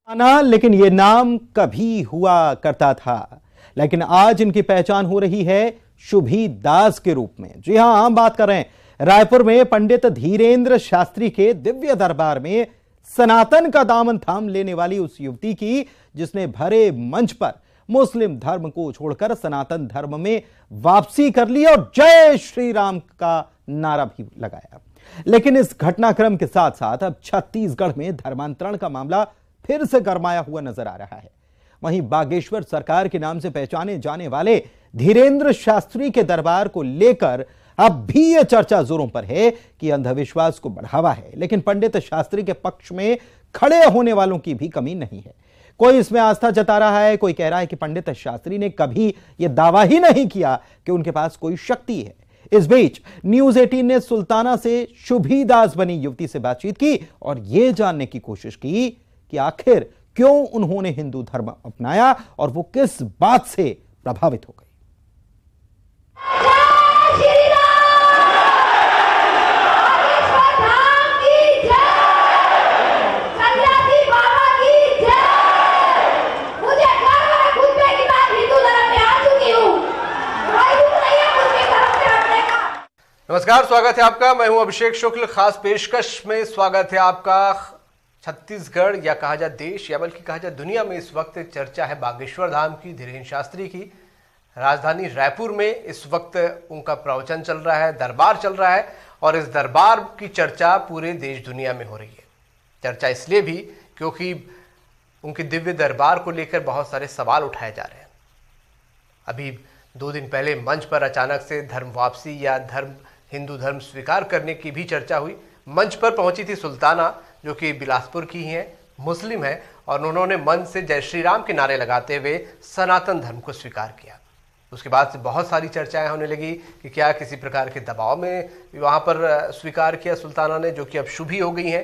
ना, लेकिन ये नाम कभी हुआ करता था, लेकिन आज इनकी पहचान हो रही है शुभी दास के रूप में। जी हां, हम बात कर रहे हैं रायपुर में पंडित धीरेन्द्र शास्त्री के दिव्य दरबार में सनातन का दामन थाम लेने वाली उस युवती की, जिसने भरे मंच पर मुस्लिम धर्म को छोड़कर सनातन धर्म में वापसी कर ली और जय श्री राम का नारा भी लगाया। लेकिन इस घटनाक्रम के साथ साथ अब छत्तीसगढ़ में धर्मांतरण का मामला फिर से गरमाया हुआ नजर आ रहा है। वहीं बागेश्वर सरकार के नाम से पहचाने जाने वाले धीरेन्द्र शास्त्री के दरबार को लेकर अब भी यह चर्चा जोरों पर है कि अंधविश्वास को बढ़ावा है, लेकिन पंडित शास्त्री के पक्ष में खड़े होने वालों की भी कमी नहीं है। कोई इसमें आस्था जता रहा है, कोई कह रहा है कि पंडित शास्त्री ने कभी यह दावा ही नहीं किया कि उनके पास कोई शक्ति है। इस बीच न्यूज 18 ने सुल्ताना से शुभी दास बनी युवती से बातचीत की और यह जानने की कोशिश की कि आखिर क्यों उन्होंने हिंदू धर्म अपनाया और वो किस बात से प्रभावित हो गई। नमस्कार, स्वागत है आपका। मैं हूं अभिषेक शुक्ल। खास पेशकश में स्वागत है आपका। छत्तीसगढ़ या कहा जाए देश या बल्कि कहा जाए दुनिया में इस वक्त चर्चा है बागेश्वर धाम की, धीरेन्द्र शास्त्री की। राजधानी रायपुर में इस वक्त उनका प्रवचन चल रहा है, दरबार चल रहा है और इस दरबार की चर्चा पूरे देश दुनिया में हो रही है। चर्चा इसलिए भी क्योंकि उनके दिव्य दरबार को लेकर बहुत सारे सवाल उठाए जा रहे हैं। अभी 2 दिन पहले मंच पर अचानक से धर्म वापसी या हिंदू धर्म स्वीकार करने की भी चर्चा हुई। मंच पर पहुंची थी सुल्ताना, जो कि बिलासपुर की ही हैं, मुस्लिम है, और उन्होंने मंच से जय श्री राम के नारे लगाते हुए सनातन धर्म को स्वीकार किया। उसके बाद से बहुत सारी चर्चाएं होने लगी कि क्या किसी प्रकार के दबाव में वहां पर स्वीकार किया सुल्ताना ने, जो कि अब शुभी हो गई हैं,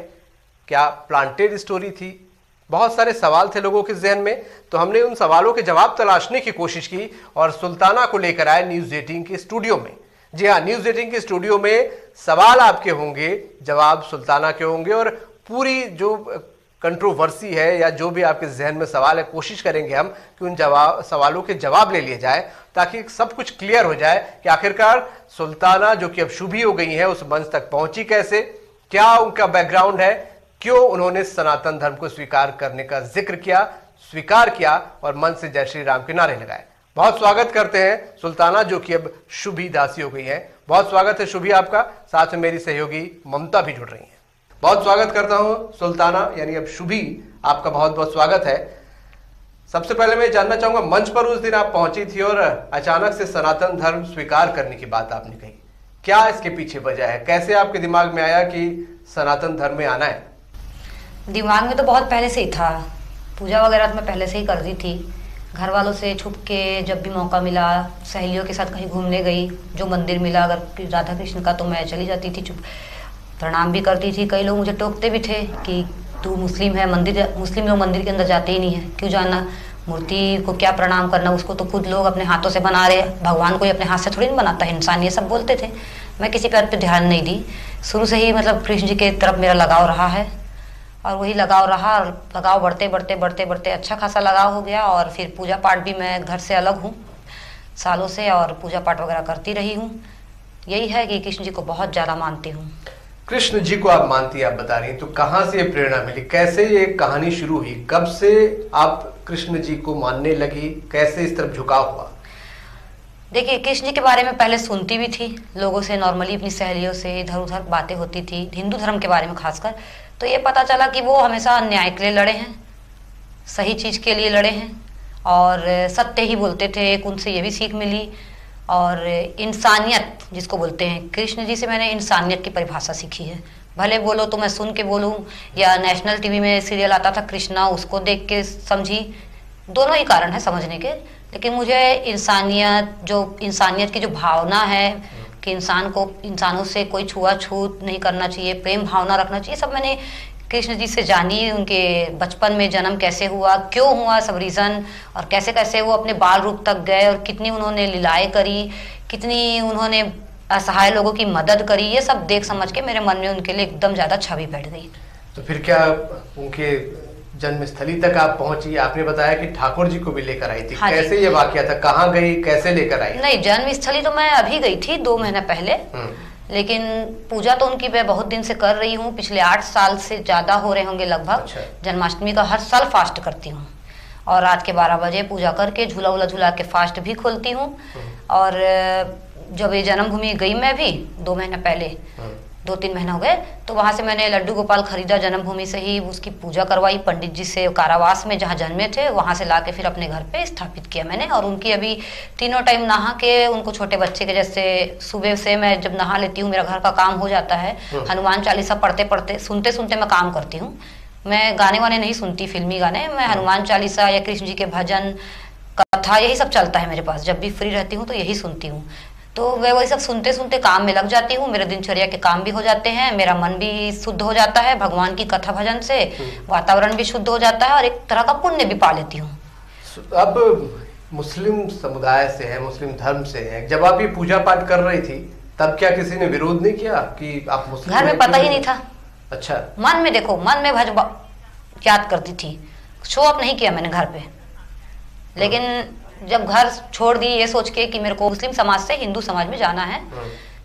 क्या प्लांटेड स्टोरी थी। बहुत सारे सवाल थे लोगों के जहन में, तो हमने उन सवालों के जवाब तलाशने की कोशिश की और सुल्ताना को लेकर आए न्यूज 18 के स्टूडियो में। जी हाँ, न्यूज 18 के स्टूडियो में सवाल आपके होंगे, जवाब सुल्ताना के होंगे और पूरी जो कंट्रोवर्सी है या जो भी आपके जहन में सवाल है, कोशिश करेंगे हम कि उन सवालों के जवाब ले लिए जाए, ताकि सब कुछ क्लियर हो जाए कि आखिरकार सुल्ताना, जो कि अब शुभी हो गई है, उस मंच तक पहुंची कैसे, क्या उनका बैकग्राउंड है, क्यों उन्होंने सनातन धर्म को स्वीकार करने का जिक्र किया, स्वीकार किया और मंच से जय श्री राम के नारे लगाए। बहुत स्वागत करते हैं सुल्ताना, जो कि अब शुभी दासी हो गई है। बहुत स्वागत है शुभी आपका। साथ में मेरी सहयोगी ममता भी जुड़ रही हैं। बहुत स्वागत करता हूं सुल्ताना, यानी अब शुभी, आपका बहुत बहुत स्वागत है। सबसे पहले मैं जानना चाहूंगा, मंच पर उस दिन आप पहुंची थी और अचानक से सनातन धर्म स्वीकार करने की बात आपने कही, क्या इसके पीछे वजह है? कैसे आपके दिमाग में आया कि सनातन धर्म में आना है? दिमाग में तो बहुत पहले से ही था। पूजा वगैरह तो मैं पहले से ही करती थी। घर वालों से छुप के जब भी मौका मिला, सहेलियों के साथ कहीं घूमने गई, जो मंदिर मिला अगर राधा कृष्ण का, तो मैं चली जाती थी, चुप प्रणाम भी करती थी। कई लोग मुझे टोकते भी थे कि तू मुस्लिम है, मुस्लिम लोग मंदिर के अंदर जाते ही नहीं है, क्यों जाना, मूर्ति को क्या प्रणाम करना, उसको तो खुद लोग अपने हाथों से बना रहे हैं, भगवान को ही अपने हाथ से थोड़ी नहीं बनाता है इंसान, ये सब बोलते थे। मैं किसी बात पर ध्यान नहीं दी। शुरू से ही मतलब कृष्ण जी के तरफ मेरा लगाव रहा है और वही लगाव रहा, और लगाव बढ़ते बढ़ते बढ़ते बढ़ते अच्छा खासा लगाव हो गया। और फिर पूजा पाठ भी, मैं घर से अलग हूँ सालों से और पूजा पाठ वगैरह करती रही हूँ। यही है कि कृष्ण जी को बहुत ज़्यादा मानती हूँ। कृष्ण जी को आप मानती हैं, आप बता रही हैं, तो कहाँ से ये प्रेरणा मिली, कैसे ये कहानी शुरू हुई, कब से आप कृष्ण जी को मानने लगी, कैसे इस तरफ झुकाव हुआ? देखिए, कृष्ण जी के बारे में पहले सुनती भी थी लोगों से, नॉर्मली अपनी सहेलियों से इधर उधर बातें होती थी हिंदू धर्म के बारे में खासकर। तो ये पता चला कि वो हमेशा न्याय के लिए लड़े हैं, सही चीज़ के लिए लड़े हैं और सत्य ही बोलते थे। एक उनसे ये भी सीख मिली। और इंसानियत जिसको बोलते हैं, कृष्ण जी से मैंने इंसानियत की परिभाषा सीखी है। भले बोलो तो मैं सुन के बोलूँ या नेशनल टीवी में सीरियल आता था कृष्णा, उसको देख के समझी, दोनों ही कारण है समझने के। लेकिन मुझे इंसानियत की जो भावना है कि इंसानों से कोई छुआछूत नहीं करना चाहिए, प्रेम भावना रखना चाहिए, सब मैंने कृष्ण जी से जानी। उनके बचपन में जन्म कैसे हुआ, क्यों हुआ, सब रीज़न, और कैसे कैसे वो अपने बाल रूप तक गए और कितनी उन्होंने लीलाएं करी, कितनी उन्होंने असहाय लोगों की मदद करी, ये सब देख समझ के मेरे मन में उनके लिए एकदम ज़्यादा छवि बैठ गई। तो फिर क्या उनके जन्मस्थली तक आप पहुंची, आपने बताया कि ठाकुर जी को भी लेकर आई थी। हाँ, कैसे ये वाकया था, कहाँ गई, कैसे लेकर आई? नहीं, जन्मस्थली तो मैं अभी गई थी 2 महीने पहले, लेकिन पूजा तो उनकी मैं बहुत दिन से कर रही हूँ, पिछले 8 साल से ज्यादा हो रहे होंगे लगभग। अच्छा। जन्माष्टमी का हर साल फास्ट करती हूँ और रात के 12 बजे पूजा करके झूला वूला झूला के फास्ट भी खोलती हूँ। और जब ये जन्मभूमि गई मैं भी 2 महीने पहले, 2-3 महीने हो गए, तो वहां से मैंने लड्डू गोपाल खरीदा, जन्मभूमि से ही उसकी पूजा करवाई पंडित जी से, कारावास में जहाँ जन्मे थे वहां से लाके फिर अपने घर पे स्थापित किया मैंने। और उनकी अभी तीनों टाइम नहा के, उनको छोटे बच्चे के जैसे सुबह से मैं जब नहा लेती हूँ, मेरा घर का काम हो जाता है, हनुमान चालीसा पढ़ते पढ़ते सुनते सुनते मैं काम करती हूँ। मैं गाने वाने नहीं सुनती, फिल्मी गाने, मैं हनुमान चालीसा या कृष्ण जी के भजन, कथा, यही सब चलता है मेरे पास। जब भी फ्री रहती हूँ तो यही सुनती हूँ, तो मैं वही सब सुनते सुनते काम में लग जाती हूँ। मेरे दिनचर्या के काम भी हो जाते हैं, मेरा मन भी शुद्ध हो जाता है, भगवान की कथा भजन से वातावरण भी शुद्ध हो जाता है और एक तरह का पुण्य भी पा लेती हूँ। अब मुस्लिम समुदाय से है, मुस्लिम धर्म से है, जब आप ये पूजा पाठ कर रही थी तब क्या किसी ने विरोध नहीं किया कि आप मुस्लिम? घर में पता ही नहीं था। अच्छा। मन में देखो, मन में भज याद करती थी, शो अप नहीं किया मैंने घर पे। लेकिन जब घर छोड़ दी ये सोच के कि मेरे को मुस्लिम समाज से हिंदू समाज में जाना है,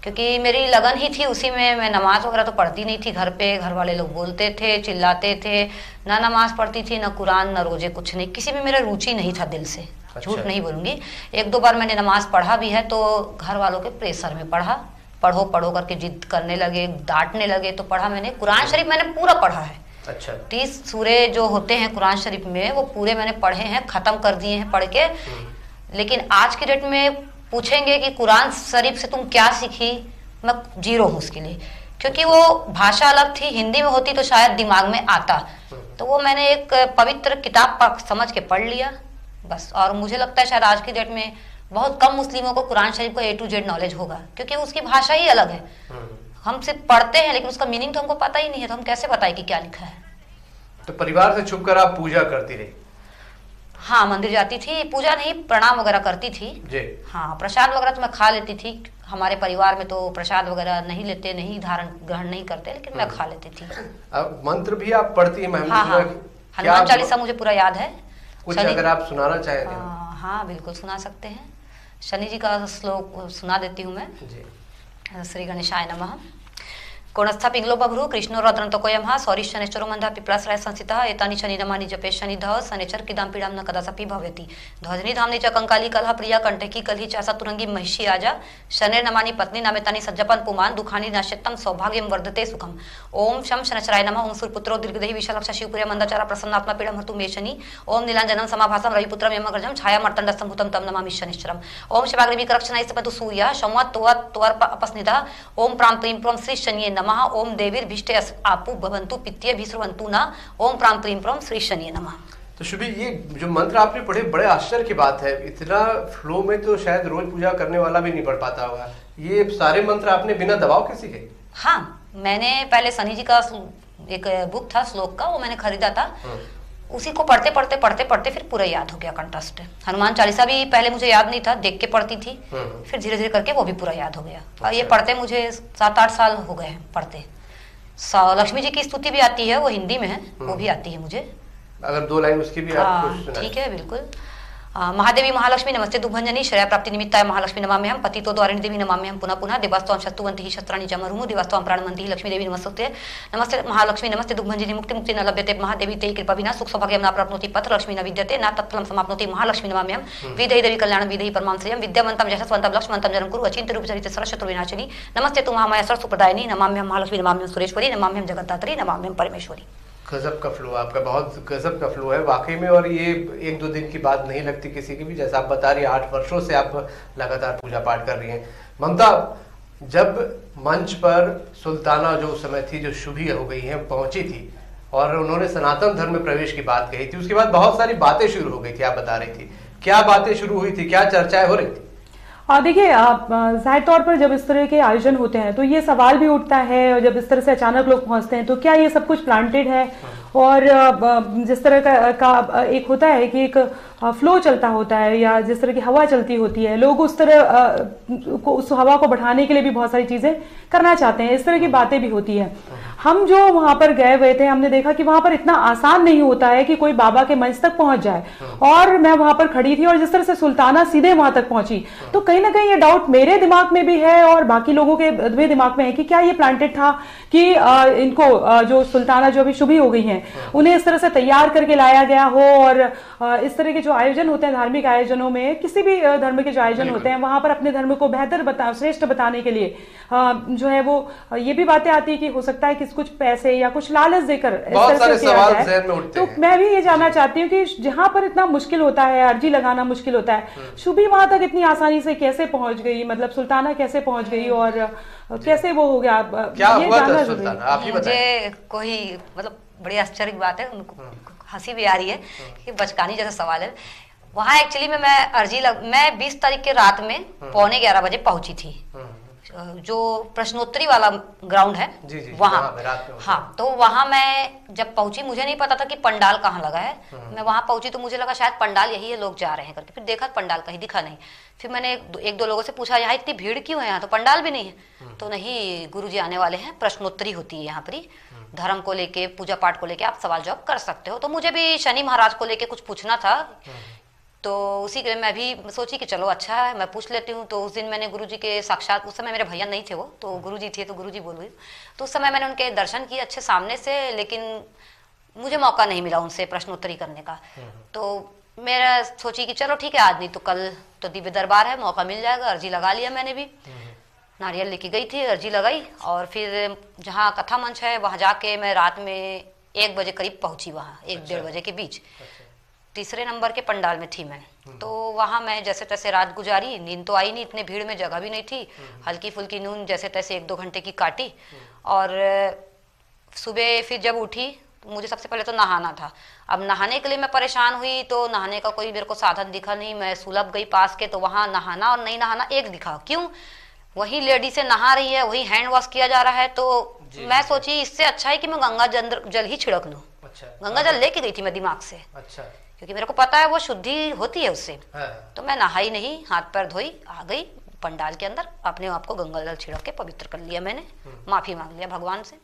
क्योंकि मेरी लगन ही थी उसी में। मैं नमाज वगैरह तो पढ़ती नहीं थी घर पे, घर वाले लोग बोलते थे, चिल्लाते थे, ना नमाज पढ़ती थी, ना कुरान, ना रोजे, कुछ नहीं, किसी में मेरा रुचि नहीं था दिल से। अच्छा। झूठ नहीं बोलूंगी, 1-2 बार मैंने नमाज पढ़ा भी है तो घर वालों के प्रेशर में पढ़ा, पढ़ो पढ़ो करके जिद करने लगे, डांटने लगे तो पढ़ा मैंने। कुरान शरीफ मैंने पूरा पढ़ा है। अच्छा। 30 सूरे जो होते हैं कुरान शरीफ में वो पूरे मैंने पढ़े हैं, खत्म कर दिए हैं पढ़ के। लेकिन आज की डेट में पूछेंगे कि कुरान शरीफ से तुम क्या सीखी, मैं 0 हूँ उसके लिए, क्योंकि वो भाषा अलग थी। हिंदी में होती तो शायद दिमाग में आता, तो वो मैंने एक पवित्र किताब समझ के पढ़ लिया बस। और मुझे लगता है शायद आज की डेट में बहुत कम मुस्लिमों को कुरान शरीफ का A to Z नॉलेज होगा, क्योंकि उसकी भाषा ही अलग है। हम सिर्फ पढ़ते हैं लेकिन उसका मीनिंग तो हमको पता ही नहीं है, तो हम कैसे बताएं कि क्या लिखा है। तो परिवार से छुप कर आप पूजा करती रही? हाँ, मंदिर जाती थी, पूजा नहीं, प्रणाम वगैरह करती थी जी। हाँ, प्रसाद वगैरह तो मैं खा लेती थी। हमारे परिवार में तो प्रसाद वगैरह नहीं लेते, नहीं ग्रहण नहीं करते, लेकिन मैं खा लेती थी। अब मंत्र भी आप पढ़ती हैं? हाँ, हनुमान चालीसा मुझे पूरा याद है। कुछ अगर आप सुनाना चाहें? हाँ बिल्कुल सुना सकते हैं। शनि जी का श्लोक सुना देती हूँ मैं जी। श्री गणेशाय नमः। कोणस्थ पिंगलो बभ्रु कृष्णो रद्रंतकोयमः सौरी शनिश्चरो मंदा पिप्लाश्रय संस्थितः एतानि शनि नमानि जपे शनिधः शनिचर किदां पीड़ां न कदापि भवेति ध्वजनि धामनि च कंकाली कलह प्रिया कंटकी कलहि चासा तुरंगी महिषी आजा शनि नमानि पत्नी नामेतानि सज्जपन पुमान दुखानि नाश्यत्तम सौभाग्यम वर्धते सुखम। ओम शम शनचराय नमः। ओम सूर्यपुत्रो दीर्घदेहि विशालक्ष शिवपुर्य मंदाचारा प्रसन्नात्मा पीड़म हर्तु मे शनि। ओम नीलांजनम समाभासम रविपुत्रम यमगर्जम छाया मर्तंडस्थं भूतं तम नमामि शनिश्चरम। ओम शिवाग्नि विकरक्षणाय सपतु सूर्यः संवत् त्वर अपस्निधः। ओम प्रां प्रीं प्रों श्री शनिये नमः। ओम देवीर्भीष्टे आपु भवन्तु पित्ये भीस्रवन्तु न। ओम प्रां प्रीं प्रों श्री शनिये नमः। तो शुभी, ये जो मंत्र आपने पढ़े बड़े आश्चर्य की बात है, इतना फ्लो में तो शायद रोज पूजा करने वाला भी नहीं पढ़ पाता होगा। ये सारे मंत्र आपने बिना दबाव के सीखे? हाँ, मैंने पहले शनि जी का एक बुक था श्लोक का, वो मैंने खरीदा था, उसी को पढ़ते पढ़ते पढ़ते पढ़ते फिर पूरा याद हो गया कंठस्थ। हनुमान चालीसा भी पहले मुझे याद नहीं था, देख के पढ़ती थी, फिर धीरे धीरे करके वो भी पूरा याद हो गया। और ये पढ़ते मुझे 7-8 साल हो गए हैं पढ़ते। लक्ष्मी जी की स्तुति भी आती है, वो हिंदी में है, वो भी आती है मुझे। अगर 2 लाइन उसकी भी आप ठीक है, बिल्कुल। महादेवी महालक्ष्मी नमस्ते दुभंजनी श्रेया प्राप्ति निमित्ताय महालक्ष्मी नमाम्यहं पतितो द्वारिणी देवी नमाम्यहं पुनः पुनः देवास्त्वं शत्रुवन्ति शस्त्राणि च मरुमु देवास्त्वं प्राणवन्ति लक्ष्मी देवी नमस्ते नमस्ते महालक्ष्मी नमस्ते दुभंजनी मुक्ति मुक्ति न लभ्यते महादेवी ते कृपा विना सुख सौभाग्यं न प्राप्नोति पथ लक्ष्मी न विद्यते न तत्फलं समाप्नोति महालक्ष्मी नमाम्यहं विधेहि देवी कल्याणं विधेहि परमां श्रियं विद्यावन्तं यशस्वन्तं लक्ष्मणं जनं कुरु अचिन्त्य रूपचरिते सरस्वती नमस्ते तु महामाया सरस्वप्रदायिनी नमाम्यहं महालक्ष्मी नमाम्यहं सुरेश्वरी नमाम्यहं जगद्धात्री नमाम्यहं परमेश्वरी। गजब का फ्लो आपका, बहुत गजब का फ्लो है वाकई में। और ये 1-2 दिन की बात नहीं लगती किसी की भी, जैसा आप बता रही है 8 वर्षों से आप लगातार पूजा पाठ कर रही हैं। ममता, जब मंच पर सुल्ताना जो उस समय थी, जो शुभी हो गई हैं, पहुंची थी और उन्होंने सनातन धर्म में प्रवेश की बात कही थी, उसके बाद बहुत सारी बातें शुरू हो गई थी, आप बता रही थी। क्या बातें शुरू हुई थी, क्या चर्चाएं हो रही थी? देखिए, जाहिर तौर पर जब इस तरह के आयोजन होते हैं तो ये सवाल भी उठता है, और जब इस तरह से अचानक लोग पहुंचते हैं तो क्या ये सब कुछ प्लांटेड है। और जिस तरह का एक होता है कि एक फ्लो चलता होता है, या जिस तरह की हवा चलती होती है, लोग उस तरह उस हवा को बढ़ाने के लिए भी बहुत सारी चीजें करना चाहते हैं, इस तरह की बातें भी होती है। हम जो वहां पर गए हुए थे, हमने देखा कि वहां पर इतना आसान नहीं होता है कि कोई बाबा के मंच तक पहुंच जाए। और मैं वहां पर खड़ी थी और जिस तरह से सुल्ताना सीधे वहां तक पहुंची, तो कहीं ना कहीं ये डाउट मेरे दिमाग में भी है और बाकी लोगों के दिमाग में है कि क्या ये प्लांटेड था कि इनको जो सुल्ताना जो अभी शुभी हो गई हैं उन्हें इस तरह से तैयार करके लाया गया हो। और इस तरह के जो आयोजन होते हैं धार्मिक आयोजनों में, किसी भी धर्म के जो आयोजन होते हैं, वहां पर अपने धर्म को बेहतर श्रेष्ठ बताने के लिए जो है वो ये भी बातें आती है कि हो सकता है कि कुछ पैसे या कुछ लालच देकर इस तरह से किया जाए। तो मैं भी ये जानना चाहती हूँ कि जहां पर इतना मुश्किल होता है, अर्जी लगाना मुश्किल होता है, शुभी वहां तक इतनी आसानी से कैसे पहुंच गई, मतलब सुल्ताना कैसे पहुंच गई और कैसे वो हो गया, क्या हुआ था सुल्ताना, आप ही बताएं। मुझे कोई मतलब बड़ी आश्चर्य की बात है, उनको हंसी भी आ रही है कि बचकानी जैसा सवाल है। वहाँ एक्चुअली में मैं 20 तारीख के रात में 11:15 बजे पहुंची थी, जो प्रश्नोत्तरी वाला ग्राउंड है वहाँ। हाँ, तो वहाँ मैं जब पहुंची, मुझे नहीं पता था कि पंडाल कहाँ लगा है। मैं वहाँ पहुंची तो मुझे लगा शायद पंडाल यही है, लोग जा रहे हैं करके। फिर देखा पंडाल कहीं दिखा नहीं। फिर मैंने एक दो लोगों से पूछा, यहाँ इतनी भीड़ क्यों है, यहाँ तो पंडाल भी नहीं है। तो नहीं, गुरुजी आने वाले हैं, प्रश्नोत्तरी होती है यहाँ पर ही, धर्म को लेके, पूजा पाठ को लेके आप सवाल जवाब कर सकते हो। तो मुझे भी शनि महाराज को लेके कुछ पूछना था, तो उसी के लिए मैं भी सोची कि चलो अच्छा है, मैं पूछ लेती हूँ। तो उस दिन मैंने गुरुजी के साक्षात, उस समय मेरे भैया नहीं थे, वो तो गुरुजी थे, तो गुरुजी बोल रही। तो उस समय मैंने उनके दर्शन किए अच्छे सामने से, लेकिन मुझे मौका नहीं मिला उनसे प्रश्नोत्तरी करने का। तो मेरा सोची कि चलो ठीक है, आज नहीं तो कल तो दिव्य दरबार है, मौका मिल जाएगा। अर्जी लगा लिया मैंने भी, नारियल लेके गई थी, अर्जी लगाई। और फिर जहाँ कथा मंच है वहाँ जाके मैं रात में 1 बजे करीब पहुंची, वहाँ 1-1:30 बजे के बीच। तीसरे नंबर के पंडाल में थी मैं। तो वहाँ मैं जैसे तैसे रात गुजारी, नींद तो आई नहीं, इतने भीड़ में जगह भी नहीं थी, हल्की फुल्की नींद जैसे तैसे 1-2 घंटे की काटी। और सुबह फिर जब उठी तो मुझे सबसे पहले तो नहाना था। अब नहाने के लिए मैं परेशान हुई, तो नहाने का कोई मेरे को साधन दिखा नहीं। मैं सुलभ गई पास के, तो वहाँ नहाना और नहीं नहाना एक दिखा। क्यों? वही लेडी से नहा रही है, वही हैंड वॉश किया जा रहा है। तो मैं सोची इससे अच्छा है कि मैं गंगा जल ही छिड़क लूं। गंगा जल लेके गई थी मैं दिमाग से, क्योंकि मेरे को पता है वो शुद्धि होती है उससे। तो मैं नहाई नहीं, हाथ पैर धोई, आ गई पंडाल के अंदर, अपने आप को गंगा जल छिड़क के पवित्र कर लिया मैंने, माफी मांग लिया भगवान से।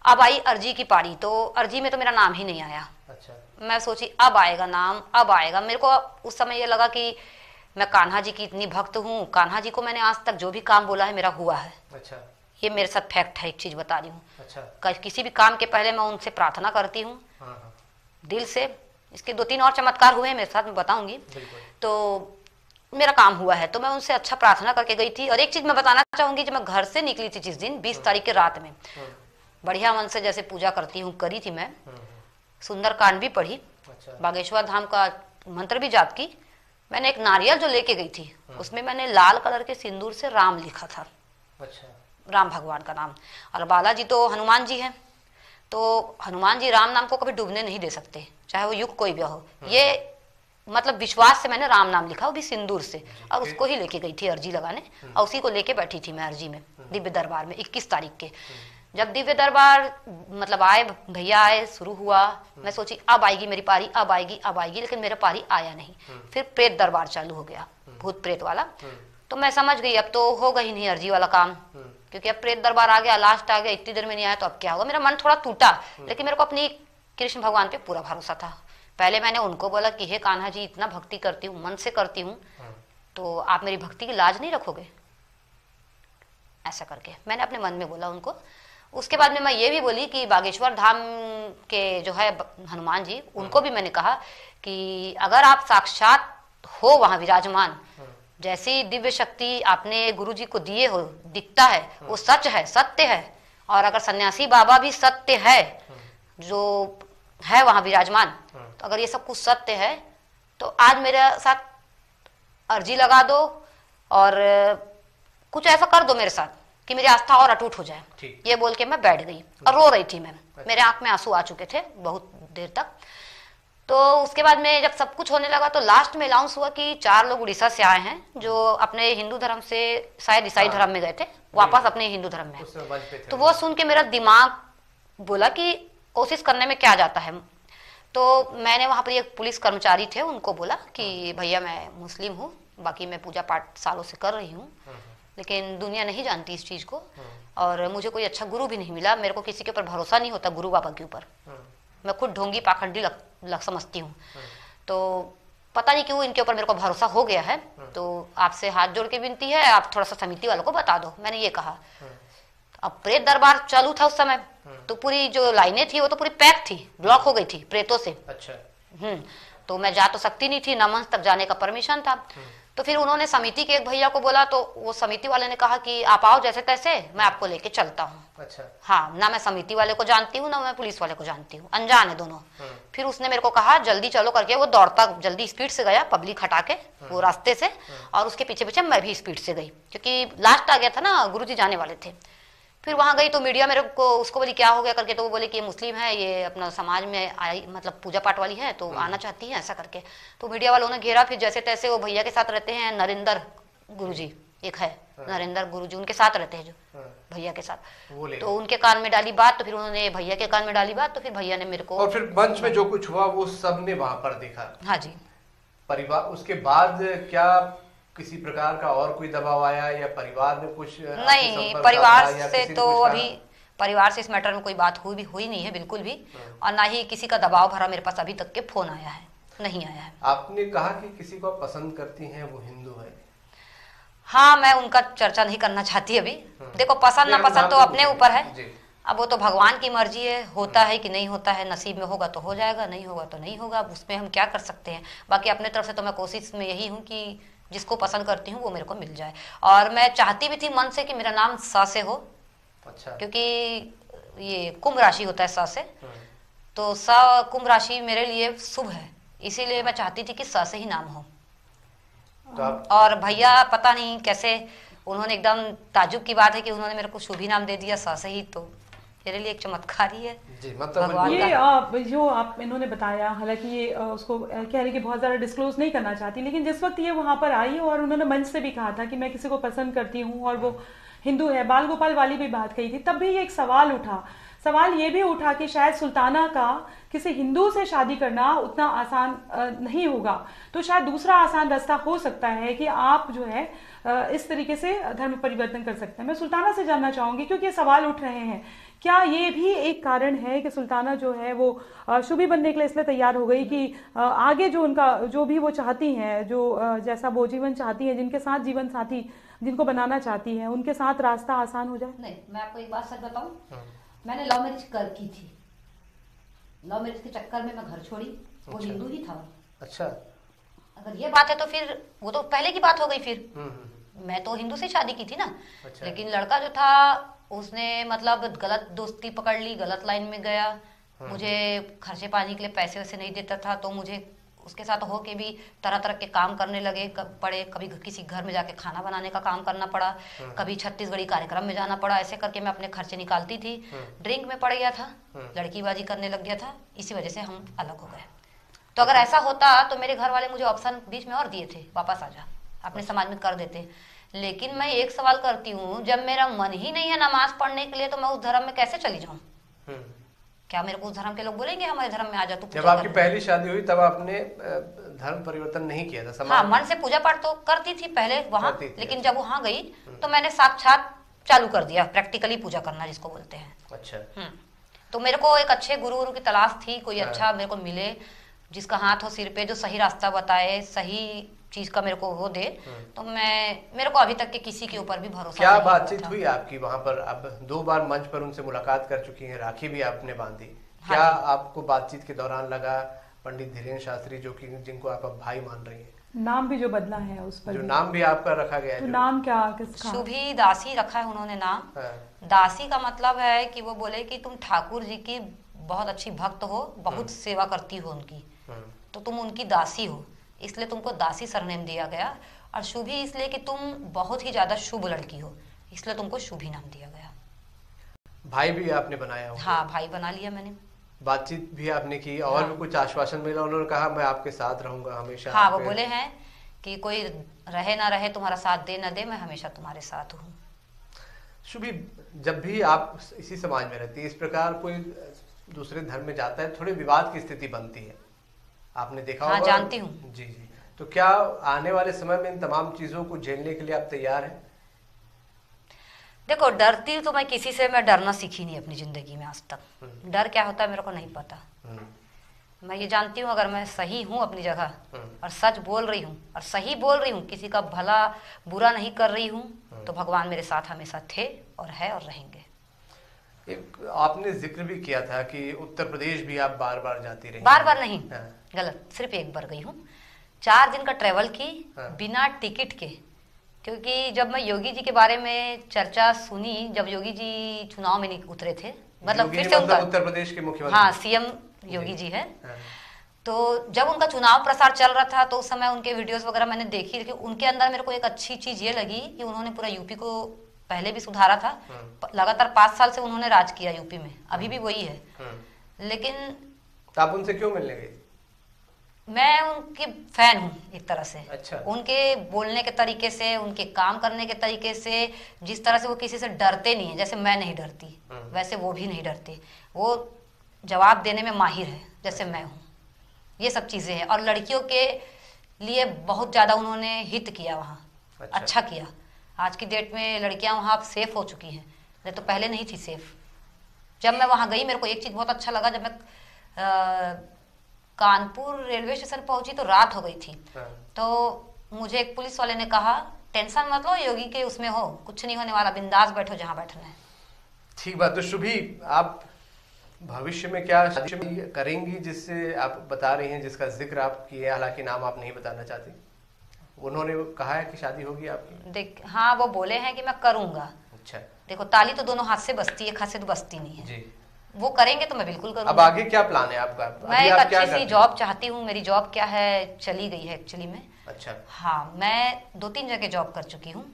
अब आई अर्जी की पारी, तो अर्जी में तो मेरा नाम ही नहीं आया। मैं सोची अब आएगा नाम, अब आएगा। मेरे को उस समय ये लगा कि मैं कान्हा जी की इतनी भक्त हूँ, कान्हा जी को मैंने आज तक जो भी काम बोला है मेरा हुआ है। ये मेरे साथ फैक्ट है, एक चीज बता रही हूँ। किसी भी काम के पहले मैं उनसे प्रार्थना करती हूँ दिल से। इसके 2-3 और चमत्कार हुए हैं मेरे साथ, मैं बताऊंगी। तो मेरा काम हुआ है, तो मैं उनसे अच्छा प्रार्थना करके गई थी। और एक चीज मैं बताना चाहूंगी, जब मैं घर से निकली थी जिस दिन 20 तारीख के रात में, बढ़िया मन से जैसे पूजा करती हूँ करी थी मैं, सुंदरकांड भी पढ़ी, बागेश्वर धाम का मंत्र भी जाप की। मैंने एक नारियल जो लेके गई थी, उसमें मैंने लाल कलर के सिंदूर से राम लिखा था, राम भगवान का नाम। और बालाजी तो हनुमान जी हैं, तो हनुमान जी राम नाम को कभी डूबने नहीं दे सकते, चाहे वो युग कोई भी हो। ये मतलब विश्वास से मैंने राम नाम लिखा, वो भी सिंदूर से, और उसको ही लेके गई थी अर्जी लगाने। और उसी को लेके बैठी थी मैं अर्जी में दिव्य दरबार में 21 तारीख के। जब दिव्य दरबार मतलब आए, भैया आए, शुरू हुआ, मैं सोची अब आएगी मेरी पारी, अब आएगी, अब आएगी, लेकिन मेरा पारी आया नहीं। फिर प्रेत दरबार चालू हो गया, भूत प्रेत वाला। तो मैं समझ गई अब तो होगा ही नहीं अर्जी वाला काम, क्योंकि अब प्रेत दरबार आ गया, लास्ट आ गया, इतनी देर में नहीं आया तो अब क्या होगा। मेरा मन थोड़ा टूटा, लेकिन मेरे को अपनी कृष्ण भगवान पे पूरा भरोसा था। पहले मैंने उनको बोला कि हे कान्हा जी, इतना भक्ति करती हूँ, मन से करती हूँ, तो आप मेरी भक्ति की लाज नहीं रखोगे? ऐसा करके मैंने अपने मन में बोला उनको। उसके बाद में मैं ये भी बोली कि बागेश्वर धाम के जो है हनुमान जी, उनको भी मैंने कहा कि अगर आप साक्षात हो वहां विराजमान, जैसी दिव्य शक्ति आपने गुरु जी को दिए हो, दिखता है वो सच है, सत्य है। और अगर सन्यासी बाबा भी सत्य है जो है वहां विराजमान, तो अगर ये सब कुछ सत्य है तो आज मेरे साथ अर्जी लगा दो और कुछ ऐसा कर दो मेरे साथ कि मेरी आस्था और अटूट हो जाए। ये बोल के मैं बैठ गई और रो रही थी मैं, मेरे आंख में आंसू आ चुके थे बहुत देर तक। तो उसके बाद में जब सब कुछ होने लगा तो लास्ट में अनाउंस हुआ कि 4 लोग उड़ीसा से आए हैं जो अपने हिंदू धर्म से शायद ईसाई धर्म में गए थे, वापस अपने हिंदू धर्म में। तो वो सुन के मेरा दिमाग बोला कि कोशिश करने में क्या जाता है। तो मैंने वहां पर एक पुलिस कर्मचारी थे, उनको बोला कि भैया मैं मुस्लिम हूँ, बाकी मैं पूजा पाठ सालों से कर रही हूँ, लेकिन दुनिया नहीं जानती इस चीज़ को। और मुझे कोई अच्छा गुरु भी नहीं मिला, मेरे को किसी के ऊपर भरोसा नहीं होता, गुरु बाबा के ऊपर। मैं खुद ढोंगी पाखंडी लग समझती हूँ। तो पता नहीं क्यों इनके ऊपर मेरे को भरोसा हो गया है। तो आपसे हाथ जोड़ के विनती है, आप थोड़ा सा समिति वालों को बता दो, मैंने ये कहा। अब प्रेत दरबार चालू था उस समय, तो पूरी जो लाइनें थी वो तो पूरी पैक थी, ब्लॉक हो गई थी प्रेतों से। अच्छा। तो मैं जा तो सकती नहीं थी, ना मंच तक जाने का परमिशन था। तो फिर उन्होंने समिति के एक भैया को बोला, तो वो समिति वाले ने कहा कि आप आओ जैसे तैसे, मैं आपको लेके चलता हूँ। अच्छा। हाँ, ना मैं समिति वाले को जानती हूँ, ना मैं पुलिस वाले को जानती हूँ, अनजान है दोनों। फिर उसने मेरे को कहा जल्दी चलो करके, वो दौड़ता जल्दी स्पीड से गया, पब्लिक हटा के वो रास्ते से, और उसके पीछे पीछे मैं भी स्पीड से गई, क्योंकि लास्ट आ गया था ना, गुरुजी जाने वाले थे। फिर वहां गई तो मीडिया मेरे को उसको बोली क्या हो गया करके, तो वो बोले कि ये मुस्लिम है, ये अपना समाज में आई, मतलब पूजा पाठ वाली है, तो आना चाहती है ऐसा करके। तो मीडिया वालों ने घेरा। फिर जैसे तैसे वो भैया के साथ रहते हैं, नरेंद्र गुरुजी एक है, नरेंद्र गुरुजी, उनके साथ रहते हैं जो भैया के साथ, तो उनके कान में डाली बात। तो फिर उन्होंने भैया के कान में डाली बात, तो फिर भैया ने मेरे को, और फिर मंच में जो कुछ हुआ वो सबने वहां पर देखा। हाँ जी। परिवार उसके बाद क्या किसी प्रकार का और कोई दबाव आया, या परिवार में कुछ नहीं, परिवार से तो अभी परिवार से इस मैटर में कोई बात हुई नहीं है बिल्कुल भी, और ना ही किसी का दबाव भरा मेरे पास अभी तक के फोन आया है, नहीं आया है। आपने कहा कि किसी को पसंद करती हैं, वो हिंदू है। हाँ, मैं उनका चर्चा नहीं करना चाहती अभी। देखो, पसंद ना पसंद तो अपने ऊपर है, अब वो तो भगवान की मर्जी है, होता है कि नहीं होता है, नसीब में होगा तो हो जाएगा, नहीं होगा तो नहीं होगा, उसमें हम क्या कर सकते हैं। बाकी अपने तरफ से तो मैं कोशिश में यही हूँ कि जिसको पसंद करती हूँ वो मेरे को मिल जाए। और मैं चाहती भी थी मन से कि मेरा नाम सा से हो। अच्छा। क्योंकि ये कुंभ राशि होता है सा से, तो सा कुंभ राशि मेरे लिए शुभ है, इसीलिए मैं चाहती थी कि सा से ही नाम हो। और भैया पता नहीं कैसे उन्होंने, एकदम ताजुब की बात है कि उन्होंने मेरे को शुभ ही नाम दे दिया सा से ही, तो मेरे लिए एक चमत्कार ही है जी। मतलब ये जो आप इन्होंने बताया, हालांकि ये उसको कह रही कि बहुत ज़्यादा डिस्क्लोज नहीं करना चाहती, लेकिन जिस वक्त ये वहाँ पर आई और उन्होंने मंच से भी कहा था कि मैं किसी को पसंद करती हूँ और वो हिंदू है, बाल गोपाल वाली भी बात कही थी, तब भी ये एक सवाल उठा। सवाल ये भी उठा कि शायद सुल्ताना का किसी हिंदू से शादी करना उतना आसान नहीं होगा, तो शायद दूसरा आसान रास्ता हो सकता है कि आप जो है इस तरीके से धर्म परिवर्तन कर सकते हैं। मैं सुल्ताना से जानना चाहूंगी, क्योंकि ये सवाल उठ रहे हैं, क्या ये भी एक कारण है कि सुल्ताना जो है वो शुभी बनने के लिए इसलिए तैयार हो गई कि आगे जो उनका जो भी वो चाहती हैं, जो जैसा वो जीवन चाहती हैं, जिनके साथ जीवन साथी जिनको बनाना चाहती हैं, उनके साथ रास्ता आसान हो जाए? नहीं, मैं आपको एक बात सच बताऊं, मैंने लव मैरिज की थी। लव मैरिज के चक्कर में मैं घर छोड़ी, वो हिंदू ही था। अच्छा। अगर ये बात है तो फिर वो तो पहले की बात हो गई। फिर मैं तो हिंदू से शादी की थी ना। अच्छा। लेकिन लड़का जो था उसने मतलब गलत दोस्ती पकड़ ली, गलत लाइन में गया, मुझे खर्चे पानी के लिए पैसे वैसे नहीं देता था, तो मुझे उसके साथ हो के भी तरह तरह के काम करने लगे पड़े। कभी किसी घर में जाके खाना बनाने का काम करना पड़ा, कभी छत्तीसगढ़ी कार्यक्रम में जाना पड़ा, ऐसे करके मैं अपने खर्चे निकालती थी। ड्रिंक में पड़ गया था, लड़कीबाजी करने लग गया था, इसी वजह से हम अलग हो गए। तो अगर ऐसा होता तो मेरे घर वाले मुझे ऑप्शन बीच में और दिए थे, वापस आ जा, अपने समाज में कर देते। लेकिन मैं एक सवाल करती हूँ, जब मेरा मन ही नहीं है नमाज पढ़ने के लिए, तो मैं उस धर्म में कैसे चली जाऊँ? क्या मेरे को उस धर्म के लोग बोलेंगे हमारे धर्म में आ जा तू? जब आपकी पहली शादी हुई तब आपने धर्म परिवर्तन नहीं किया था? हाँ, मन से पूजा पाठ तो करती थी पहले वहाँ, लेकिन जब वहाँ गई तो मैंने साक्षात चालू कर दिया, प्रैक्टिकली पूजा करना जिसको बोलते हैं। अच्छा। तो मेरे को एक अच्छे गुरु की तलाश थी, कोई अच्छा मेरे को मिले जिसका हाथ हो सिर पे, जो सही रास्ता बताए, सही चीज का मेरे को वो दे। तो मेरे को अभी तक के किसी के ऊपर भी भरोसा क्या बातचीत हुई आपकी वहां पर? अब 2 बार मंच पर उनसे मुलाकात कर चुकी हैं, राखी भी आपने बांधी। हाँ, क्या आपको बातचीत के दौरान लगा पंडित धीरेन्द्र शास्त्री, जो कि जिनको आप अब भाई मान रही हैं, नाम भी जो बदला है उस पर, जो नाम भी आपका रखा गया है, तो नाम क्या किसका? शुभी दासी रखा है उन्होंने नाम। दासी का मतलब है कि वो बोले कि तुम ठाकुर जी की बहुत अच्छी भक्त हो, बहुत सेवा करती हो उनकी, तो तुम उनकी दासी हो, इसलिए तुमको दासी सरनेम दिया गया। और शुभी इसलिए कि तुम बहुत ही ज्यादा शुभ लड़की हो, इसलिए तुमको शुभी नाम दिया गया। भाई भी आपने बनाया हो? हाँ, भाई बना लिया मैंने। बातचीत भी आपने की और हाँ। भी कुछ आश्वासन मिला? उन्होंने कहा मैं आपके साथ रहूंगा हमेशा? हाँ, वो बोले हैं कि कोई रहे ना रहे, तुम्हारा साथ दे ना दे, मैं हमेशा तुम्हारे साथ हूँ। शुभी, जब भी आप इसी समाज में रहती है, इस प्रकार कोई दूसरे धर्म में जाता है, थोड़ी विवाद की स्थिति बनती है, आपने देखा होगा? हाँ, जानती हूँ। जी जी। तो क्या आने वाले समय में इन तमाम चीजों को झेलने के लिए आप तैयार हैं? देखो, डरती तो मैं किसी से, मैं डरना सीखी नहीं अपनी जिंदगी में आज तक। डर क्या होता है मेरे को नहीं पता। मैं ये जानती हूँ अगर मैं सही हूँ अपनी जगह और सच बोल रही हूँ और सही बोल रही हूँ, किसी का भला बुरा नहीं कर रही हूँ, तो भगवान मेरे साथ हमेशा थे और है और रहेंगे। एक आपने जिक्र भी किया था कि उत्तर प्रदेश भी आप बार बार जाती रही। बार बार नहीं, हाँ। गलत, सिर्फ एक बार गई हूँ। 4 दिन का ट्रेवल की, हाँ। बिना टिकट के। क्योंकि जब मैं योगी जी के बारे में चर्चा सुनी, जब योगी जी चुनाव में नहीं उतरे थे, मतलब योगी फिर जी से उनका, उत्तर प्रदेश के मुख्यमंत्री। हाँ, सीएम योगी जी है। हाँ। तो जब उनका चुनाव प्रसार चल रहा था तो उस समय उनके वीडियोस वगैरह मैंने देखी, लेकिन उनके अंदर मेरे को एक अच्छी चीज ये लगी कि उन्होंने पूरा यूपी को पहले भी सुधारा था। लगातार 5 साल से उन्होंने राज किया यूपी में, अभी भी वही है। लेकिन तो आप उनसे क्यों मिलने गई? मैं उनकी फैन हूँ एक तरह से। अच्छा। उनके बोलने के तरीके से, उनके काम करने के तरीके से, जिस तरह से वो किसी से डरते नहीं है, जैसे मैं नहीं डरती वैसे वो भी नहीं डरते। वो जवाब देने में माहिर है जैसे मैं हूँ। ये सब चीजें हैं। और लड़कियों के लिए बहुत ज्यादा उन्होंने हित किया वहाँ। अच्छा किया। आज की डेट में लड़कियां वहाँ अब सेफ हो चुकी हैं, नहीं तो पहले नहीं थी सेफ। जब मैं वहाँ गई मेरे को एक चीज बहुत अच्छा लगा, जब मैं कानपुर रेलवे स्टेशन पहुंची तो रात हो गई थी। तो मुझे एक पुलिस वाले ने कहा, टेंशन मत लो, योगी के उसमें हो, कुछ नहीं होने वाला, बिंदास बैठो जहाँ बैठना है। ठीक बात। तो शुभी, आप भविष्य में क्या शादी करेंगी जिससे आप बता रही हैं, जिसका जिक्र आप किए, हालांकि नाम आप नहीं बताना चाहती? उन्होंने कहा है कि शादी होगी आपकी? देख, हाँ, वो बोले हैं कि मैं करूंगा। अच्छा। देखो, ताली तो दोनों हाथ से बजती है, एक हाथ से तो बजती नहीं है जी। वो करेंगे तो मैं बिल्कुल करूंगा। अब आगे क्या प्लान है आपका? मैं एक अच्छी सी जॉब चाहती हूँ। मेरी जॉब क्या है, चली गई है एक्चुअली में। अच्छा। हाँ, मैं 2-3 जगह जॉब कर चुकी हूँ।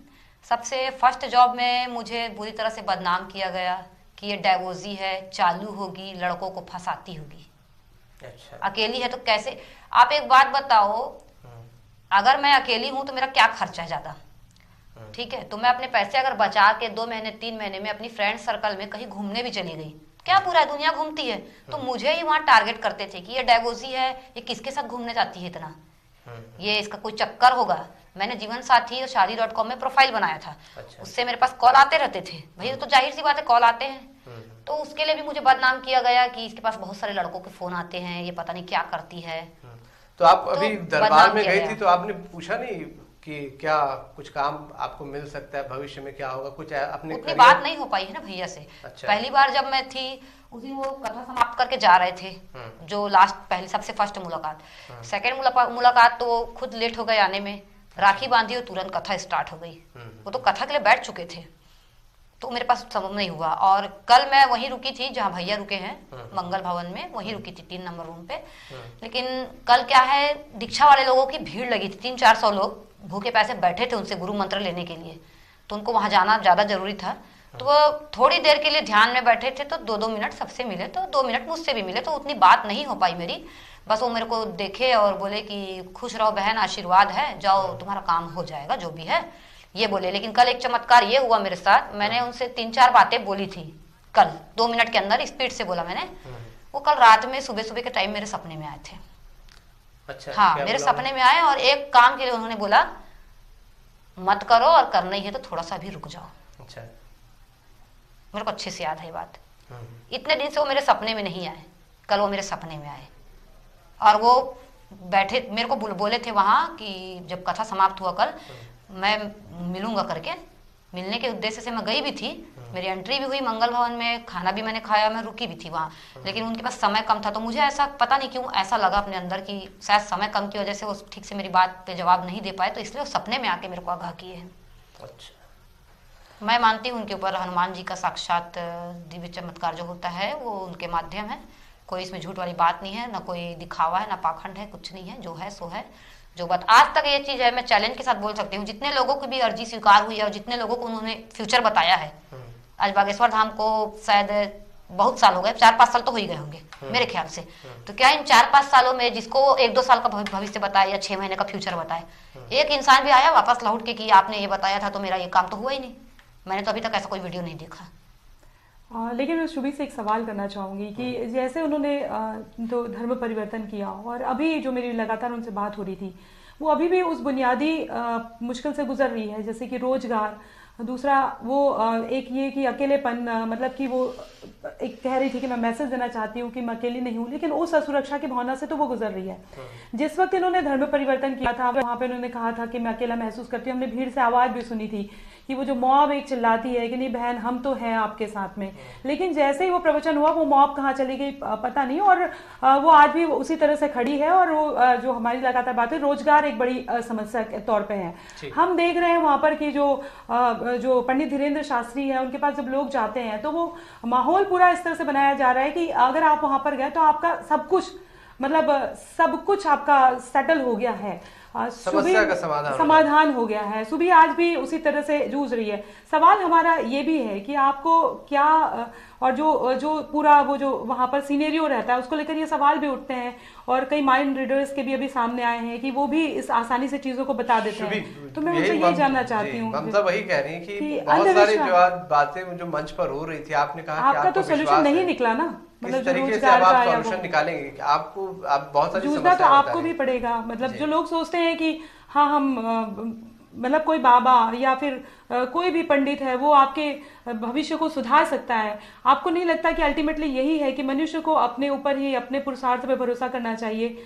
सबसे फर्स्ट जॉब में मुझे बुरी तरह से बदनाम किया गया कि ये डाइवोर्सी है, चालू होगी, लड़कों को फंसाती होगी। अच्छा। अकेली है तो कैसे? आप एक बात बताओ, अगर मैं अकेली हूं तो मेरा क्या खर्चा है ज्यादा? ठीक है, तो मैं अपने पैसे अगर बचा के 2 महीने 3 महीने में अपनी फ्रेंड सर्कल में कहीं घूमने भी चली गई, क्या पूरा दुनिया घूमती है, तो मुझे ही वहां टारगेट करते थे कि ये डाइवोर्सी है, ये किसके साथ घूमने जाती है इतना, ये इसका कोई चक्कर होगा। मैंने जीवन साथी और शादी.com में प्रोफाइल बनाया था। अच्छा। उससे मेरे पास कॉल आते रहते थे, भैया तो जाहिर सी बात है कॉल आते हैं। तो उसके लिए भी मुझे बदनाम किया गया कि इसके पास बहुत सारे लड़कों के फोन आते हैं, ये पता नहीं क्या करती है। तो आप अभी दरबार में गई किया थी तो आपने पूछा नहीं कि क्या कुछ काम आपको मिल सकता है, भविष्य में क्या होगा, कुछ अपने उतनी बात नहीं हो पाई है ना भैया से। अच्छा। पहली बार जब मैं थी उस दिन वो कथा समाप्त करके जा रहे थे, जो लास्ट पहली सबसे फर्स्ट मुलाकात। सेकंड मुलाकात तो खुद लेट हो गए आने में, राखी बांधी और तुरंत कथा स्टार्ट हो गई। वो तो कथा के लिए बैठ चुके थे, तो मेरे पास संभव नहीं हुआ। और कल मैं वहीं रुकी थी जहाँ भैया रुके हैं, मंगल भवन में, वहीं रुकी थी 3 नंबर रूम पे। लेकिन कल क्या है, दीक्षा वाले लोगों की भीड़ लगी थी, 300-400 लोग भूखे पैसे बैठे थे उनसे गुरु मंत्र लेने के लिए, तो उनको वहां जाना ज्यादा जरूरी था। तो वो थोड़ी देर के लिए ध्यान में बैठे थे, तो 2-2 मिनट सबसे मिले, तो 2 मिनट मुझसे भी मिले, तो उतनी बात नहीं हो पाई मेरी। बस वो मेरे को देखे और बोले कि खुश रहो बहन, आशीर्वाद है, जाओ तुम्हारा काम हो जाएगा जो भी है, ये बोले। लेकिन कल एक चमत्कार ये हुआ मेरे साथ, मैंने उनसे 3-4 बातें बोली थी कल, 2 मिनट के अंदर स्पीड से बोला मैंने। वो कल रात में सुबह के टाइम मेरे सपने में आए थे। अच्छा। हाँ, मेरे सपने में आए और एक काम के लिए उन्होंने बोला मत करो और करना ही है तो थोड़ा सा भी रुक जाओ। अच्छा। मेरे को अच्छे से याद है ये बात। इतने दिन से वो मेरे सपने में नहीं आए, कल वो मेरे सपने में आए और वो बैठे मेरे को बोले थे वहां कि जब कथा समाप्त हुआ कल मैं मिलूंगा करके। मिलने के उद्देश्य से मैं गई भी थी, मेरी एंट्री भी हुई मंगल भवन में, खाना भी मैंने खाया, मैं रुकी भी थी वहाँ। लेकिन उनके पास समय कम था, तो मुझे ऐसा पता नहीं क्यों ऐसा लगा अपने अंदर कि शायद समय कम की वजह से वो ठीक से मेरी बात पे जवाब नहीं दे पाए, तो इसलिए वो सपने में आके मेरे को आगाह किए हैं। अच्छा। मैं मानती हूँ उनके ऊपर हनुमान जी का साक्षात दिव्य चमत्कार जो होता है वो उनके माध्यम है। कोई इसमें झूठ वाली बात नहीं है, ना कोई दिखावा है, ना पाखंड है, कुछ नहीं है। जो है सो है। जो बात आज तक ये चीज है, मैं चैलेंज के साथ बोल सकती हूँ, जितने लोगों की भी अर्जी स्वीकार हुई है और जितने लोगों को उन्होंने फ्यूचर बताया है, आज बागेश्वर धाम को शायद बहुत साल हो गए, 4-5 साल तो हो ही गए होंगे मेरे ख्याल से। तो क्या इन 4-5 सालों में जिसको 1-2 साल का भविष्य बताया या 6 महीने का फ्यूचर बताए, एक इंसान भी आया वापस लौट के कि आपने ये बताया था तो मेरा ये काम तो हुआ ही नहीं? मैंने तो अभी तक ऐसा कोई वीडियो नहीं देखा। लेकिन मैं शुभी से एक सवाल करना चाहूँगी कि जैसे उन्होंने तो धर्म परिवर्तन किया और अभी जो मेरी लगातार उनसे बात हो रही थी वो अभी भी उस बुनियादी मुश्किल से गुजर रही है, जैसे कि रोजगार, दूसरा वो एक ये कि अकेलेपन, मतलब कि वो एक कह रही थी कि मैं मैसेज देना चाहती हूँ कि मैं अकेली नहीं हूँ, लेकिन उस असुरक्षा की भावना से तो वो गुजर रही है। जिस वक्त इन्होंने धर्म परिवर्तन किया था वहां पे उन्होंने कहा था कि मैं अकेला महसूस करती हूँ। हमने भीड़ से आवाज भी सुनी थी कि वो जो मॉब एक चिल्लाती है कि नहीं बहन हम तो हैं आपके साथ में, लेकिन जैसे ही वो प्रवचन हुआ वो मॉब कहाँ चली गई पता नहीं, और वो आज भी उसी तरह से खड़ी है। और वो जो हमारी लगातार बात है, रोजगार एक बड़ी समस्या के तौर पे है। हम देख रहे हैं वहां पर कि जो पंडित धीरेन्द्र शास्त्री है उनके पास जब लोग जाते हैं तो वो माहौल पूरा इस तरह से बनाया जा रहा है कि अगर आप वहां पर गए तो आपका सब कुछ, मतलब सब कुछ आपका सेटल हो गया है, समस्या का समाधान हो गया है। सुबह आज भी उसी तरह से जूझ रही है। सवाल हमारा ये भी है कि आपको क्या, और जो पूरा वो जो वहां पर सीनेरियो रहता है उसको लेकर ये सवाल भी उठते हैं, और कई माइंड रीडर्स के भी अभी सामने आए हैं कि वो भी इस आसानी से चीजों को बता देते हैं। तो मैं उनसे ये जानना चाहती हूँ, ममता वही कह रही है कि बहुत सारी बातें जो मंच पर हो रही थी, आपने कहा आपका तो सोल्यूशन नहीं निकला ना, मतलब जो रोजगार का सॉल्यूशन निकालेंगे आपको, आप बहुत सारी जूझना तो आपको भी पड़ेगा। मतलब जो लोग सोचते हैं कि हाँ हम मतलब कोई बाबा या फिर कोई भी पंडित है वो आपके भविष्य को सुधार सकता है, आपको नहीं लगता कि अल्टीमेटली यही है कि मनुष्य को अपने ऊपर ही अपने पुरुषार्थ पे भरोसा करना चाहिए,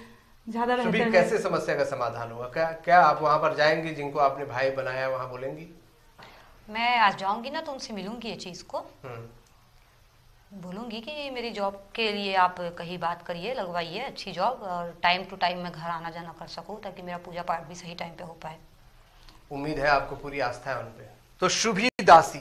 ज्यादा बेहतर है। कैसे समस्या का समाधान होगा? क्या आप वहां पर जाएंगी, जिनको आपने भाई बनाया वहां बोलेंगी? मैं आज जाऊंगी ना तो उनसे मिलूंगी, ये चीज को बोलूंगी कि मेरी जॉब के लिए आप कहीं बात करिए, लगवाइए अच्छी जॉब, और टाइम टू टाइम मैं घर आना जाना कर सकूं ताकि मेरा पूजा पाठ भी सही टाइम पे हो पाए। उम्मीद है आपको पूरी आस्था है उन पे। तो शुभी दासी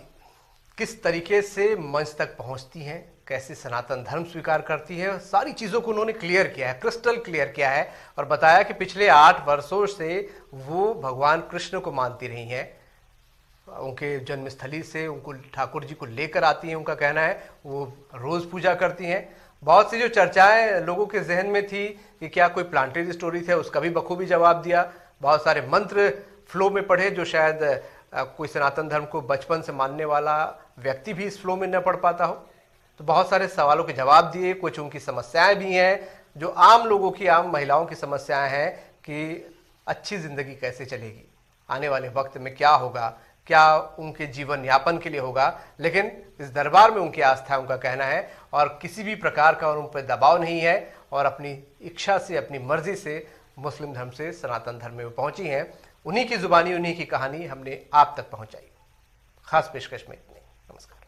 किस तरीके से मंच तक पहुंचती हैं, कैसे सनातन धर्म स्वीकार करती है, सारी चीजों को उन्होंने क्लियर किया है, क्रिस्टल क्लियर किया है, और बताया कि पिछले 8 वर्षों से वो भगवान कृष्ण को मानती रही हैं। उनके जन्मस्थली से उनको ठाकुर जी को लेकर आती हैं, उनका कहना है वो रोज पूजा करती हैं। बहुत सी जो चर्चाएं लोगों के जहन में थी कि क्या कोई प्लांटेड स्टोरी थे, उसका भी बखूबी जवाब दिया। बहुत सारे मंत्र फ्लो में पढ़े जो शायद कोई सनातन धर्म को बचपन से मानने वाला व्यक्ति भी इस फ्लो में न पढ़ पाता हो। तो बहुत सारे सवालों के जवाब दिए, कुछ उनकी समस्याएं भी हैं जो आम लोगों की, आम महिलाओं की समस्याएं हैं कि अच्छी जिंदगी कैसे चलेगी, आने वाले वक्त में क्या होगा, क्या उनके जीवन यापन के लिए होगा। लेकिन इस दरबार में उनकी आस्था, उनका कहना है, और किसी भी प्रकार का उन पर दबाव नहीं है, और अपनी इच्छा से, अपनी मर्जी से मुस्लिम धर्म से सनातन धर्म में पहुंची हैं। उन्हीं की जुबानी, उन्हीं की कहानी हमने आप तक पहुंचाई। खास पेशकश में इतने। नमस्कार।